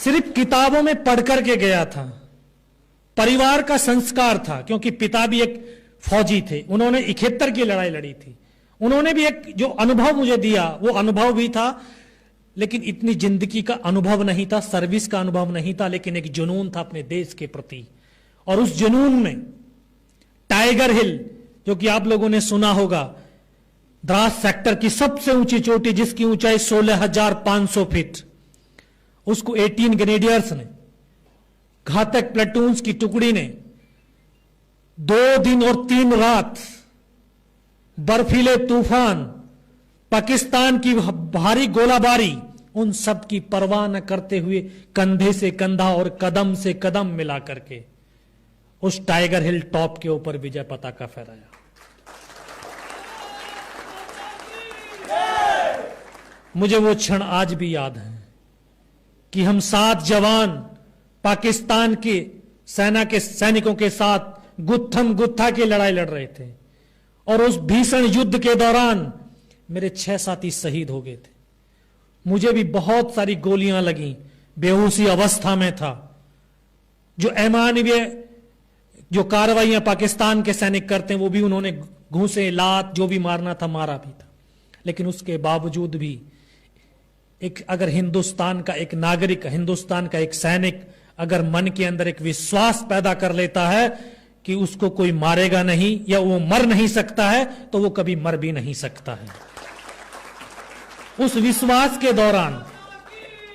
सिर्फ किताबों में पढ़ करके गया था, परिवार का संस्कार था, क्योंकि पिता भी एक फौजी थे, उन्होंने 71 की लड़ाई लड़ी थी, उन्होंने भी एक जो अनुभव मुझे दिया वो अनुभव भी था, लेकिन इतनी जिंदगी का अनुभव नहीं था, सर्विस का अनुभव नहीं था, लेकिन एक जुनून था अपने देश के प्रति। और उस जुनून में टाइगर हिल, जो कि आप लोगों ने सुना होगा, द्रास सेक्टर की सबसे ऊंची चोटी जिसकी ऊंचाई 16,500 फीट, उसको 18 ग्रेनेडियर्स ने, घातक प्लेटून्स की टुकड़ी ने 2 दिन और 3 रात बर्फीले तूफान, पाकिस्तान की भारी गोलाबारी, उन सब की परवाह न करते हुए कंधे से कंधा और कदम से कदम मिला करके उस टाइगर हिल टॉप के ऊपर विजय पताका फहराया। मुझे वो क्षण आज भी याद है कि हम 7 जवान पाकिस्तान की सेना के सैनिकों के साथ गुत्थम गुत्था की लड़ाई लड़ रहे थे, और उस भीषण युद्ध के दौरान मेरे 6 साथी शहीद हो गए थे। मुझे भी बहुत सारी गोलियां लगी, बेहोशी अवस्था में था। जो अमानवीय जो कार्रवाइयां पाकिस्तान के सैनिक करते हैं वो भी उन्होंने घूंसे, लात, जो भी मारना था मारा भी था, लेकिन उसके बावजूद भी एक अगर हिंदुस्तान का एक नागरिक, हिंदुस्तान का एक सैनिक अगर मन के अंदर एक विश्वास पैदा कर लेता है कि उसको कोई मारेगा नहीं या वो मर नहीं सकता है, तो वो कभी मर भी नहीं सकता है। उस विश्वास के दौरान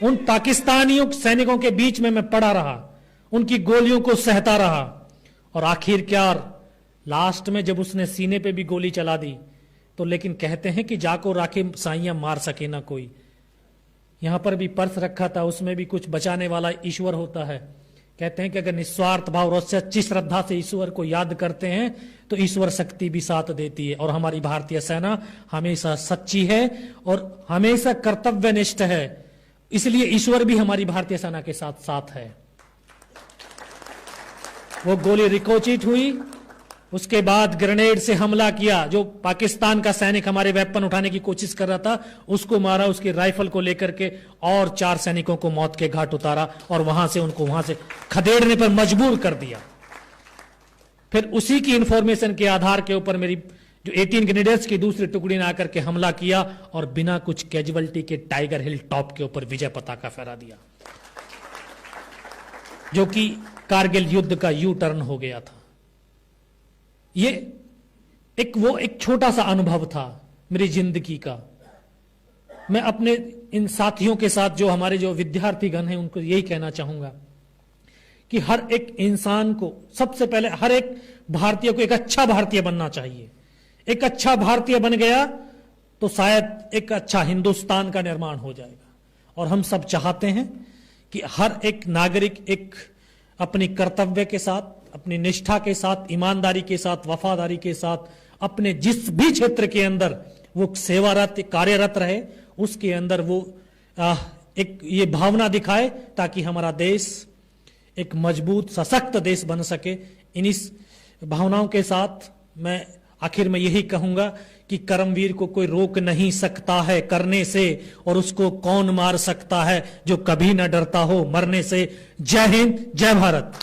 उन पाकिस्तानियों सैनिकों के बीच में मैं पड़ा रहा, उनकी गोलियों को सहता रहा, और आखिरकार लास्ट में जब उसने सीने पे भी गोली चला दी तो, लेकिन कहते हैं कि जाको राखे साइयां मार सके ना कोई। यहां पर भी पर्स रखा था, उसमें भी कुछ बचाने वाला ईश्वर होता है। कहते हैं कि अगर निस्वार्थ भाव और सच्ची श्रद्धा से ईश्वर को याद करते हैं तो ईश्वर शक्ति भी साथ देती है। और हमारी भारतीय सेना हमेशा सच्ची है और हमेशा कर्तव्यनिष्ठ है, इसलिए ईश्वर भी हमारी भारतीय सेना के साथ साथ है। वो गोली रिकोचित हुई, उसके बाद ग्रेनेड से हमला किया, जो पाकिस्तान का सैनिक हमारे वेपन उठाने की कोशिश कर रहा था उसको मारा, उसकी राइफल को लेकर के और 4 सैनिकों को मौत के घाट उतारा और वहां से उनको वहां से खदेड़ने पर मजबूर कर दिया। फिर उसी की इंफॉर्मेशन के आधार के ऊपर मेरी जो 18 ग्रेनेडियर्स की दूसरी टुकड़ी ने आकर के हमला किया और बिना कुछ कैजुअलिटी के टाइगर हिल टॉप के ऊपर विजय पताका फहरा दिया, जो कि कारगिल युद्ध का यू टर्न हो गया था। ये एक छोटा सा अनुभव था मेरी जिंदगी का। मैं अपने इन साथियों के साथ, जो हमारे जो विद्यार्थीगण हैं, उनको यही कहना चाहूंगा कि हर एक इंसान को, सबसे पहले हर एक भारतीय को एक अच्छा भारतीय बनना चाहिए। एक अच्छा भारतीय बन गया तो शायद एक अच्छा हिंदुस्तान का निर्माण हो जाएगा। और हम सब चाहते हैं कि हर एक नागरिक एक अपनी कर्तव्य के साथ, अपनी निष्ठा के साथ, ईमानदारी के साथ, वफादारी के साथ अपने जिस भी क्षेत्र के अंदर वो सेवारत कार्यरत रहे, उसके अंदर वो एक ये भावना दिखाए ताकि हमारा देश एक मजबूत सशक्त देश बन सके। इन्हीं भावनाओं के साथ मैं आखिर में यही कहूंगा कि कर्मवीर को कोई रोक नहीं सकता है करने से, और उसको कौन मार सकता है जो कभी न डरता हो मरने से। जय हिंद, जय भारत।